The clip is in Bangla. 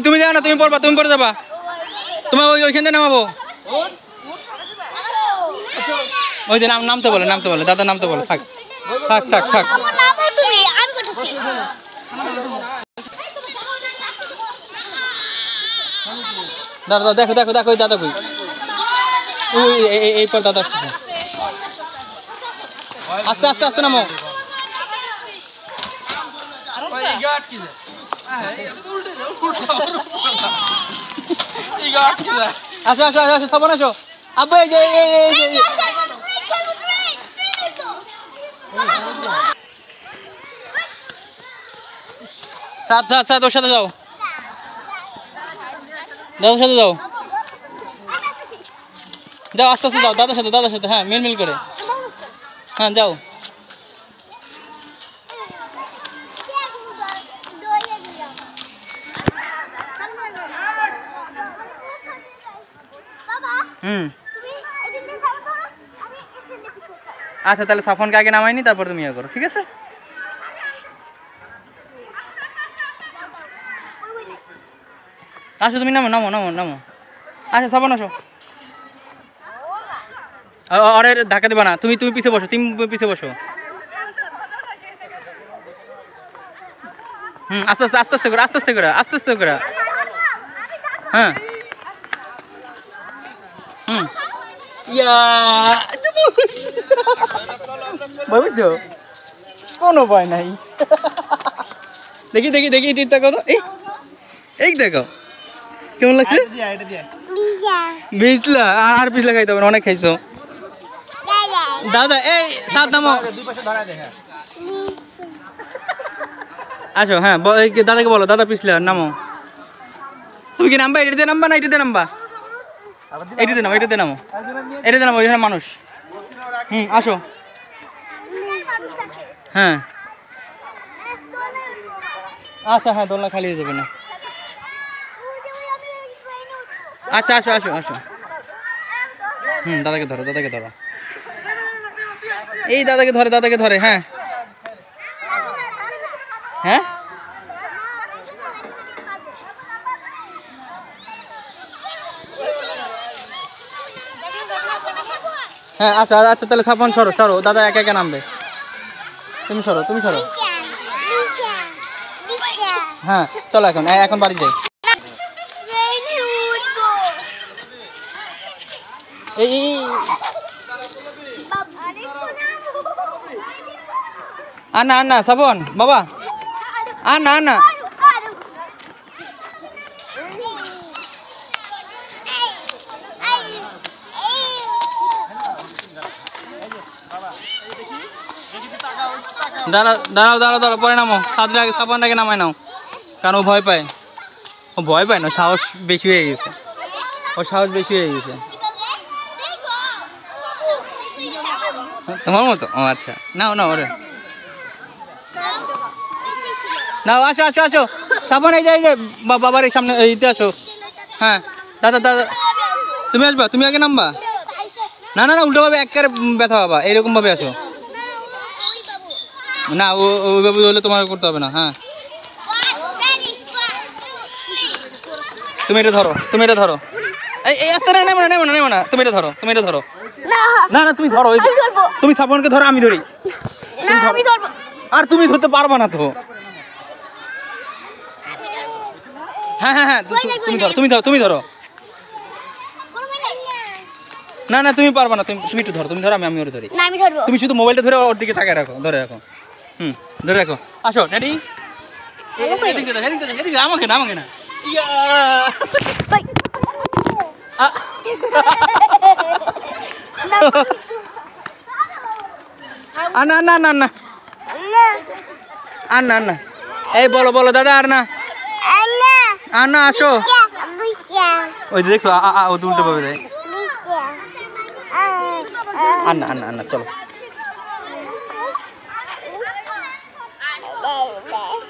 তুমি যাও না, তুমি পড়বা, তুমি পড়ে যাবা। তোমার ওইখান থেকে নামাবো। ওই যে নামতে বলে, দাদা নামতে বলে। থাক থাক থাক থাক। দাদা দেখো দেখো দেখো, ওই দাদা কই? এই পর দাদা আসছে। আস্তে আস্তে আস্তে নামো। আসো আসো আসো, সবাই আসো। আব্বু এই যে সাত সাত সাত, ওর সাথে যাও, দাদার সাথে যাও, যাও আস্তে আস্তে যাও, দাদার সাথে। হ্যাঁ, মিল করে। হ্যাঁ যাও। আচ্ছা, তাহলে সাফনকে আগে নামাইনি, তারপর তুমি ইয়ে করো, ঠিক আছে? আসো, তুমি নামো নামো নামো নামো। আচ্ছা সাফন আসো। আরে ধাক্কা দেবা না, তুমি পিছে বসো, পিছে বসো। আস্তে আস্তে আস্তে আস্তে করে, আস্তে আস্তে করে। হ্যাঁ বুঝছো, কোনো ভয় নাই। দেখি দেখি দেখি, টিটটা কত। এই দেখো কেমন লাগছে। ভিজলা আর পিছলা খাইতে হবে, অনেক খাইছো। দাদা এই সাত নামো। আসো। হ্যাঁ দাদাকে বলো, দাদা পিছলা নামো। তুমি কি নামবা? এটাতে নামবা না এটাতে নামবা? এটাতে নামো, এটাতে নামো, এটাতে নামো, ওইখানে মানুষ। আসো। হ্যাঁ আচ্ছা, হ্যাঁ দোলনা খালি হয়ে যাবে না। আচ্ছা আসো আসো আসো। দাদাকে ধরো, এই দাদাকে ধরে। হ্যাঁ হ্যাঁ হ্যাঁ আচ্ছা আচ্ছা, তাহলে সাফন সরো, দাদা একা একা নামবে। তুমি সরো। হ্যাঁ চলো, এখন বাড়ি যাই। আনা সাবন বাবা, আনা। দাঁড়াও, পরে নামো। সাবনটাকে নামাই নাও, কারণ ও ভয় পায়। না, সাহস বেশি হয়ে গেছে। তোমার মতো? ও আচ্ছা, নাও ওরে নাও। আসো সাবন, এই যে বাবার এই সামনে এইতে আসো। হ্যাঁ দাদা তুমি আসবা, তুমি আগে নামবা। না উল্টো ভাবে একবারে ব্যথা পাবা, এইরকম ভাবে আসো। না ওইভাবে হলে তোমার করতে হবে না। হ্যাঁ তুমি এটা ধরো। এই আস্তে না, নেমো না। তুমি এটা ধরো। না তুমি ধরো, তুমি সাবনকে ধরো, আমি ধরি। আর তুমি ধরতে পারবা না তো। হ্যাঁ তুমি ধরো। না তুমি পারবা না, তুমি একটু ধরো, আমি ওরে ধরি। তুমি শুধু মোবাইলটা ধরে ওর দিকে তাকায় রাখো, ধরে রাখো। ধরে রাখো। আসো ড্যাডি, আমাকে না না। এই বলো দাদা, আর না আসো। ওই দেখছো ও উল্টো পাবে। আন্না চলো।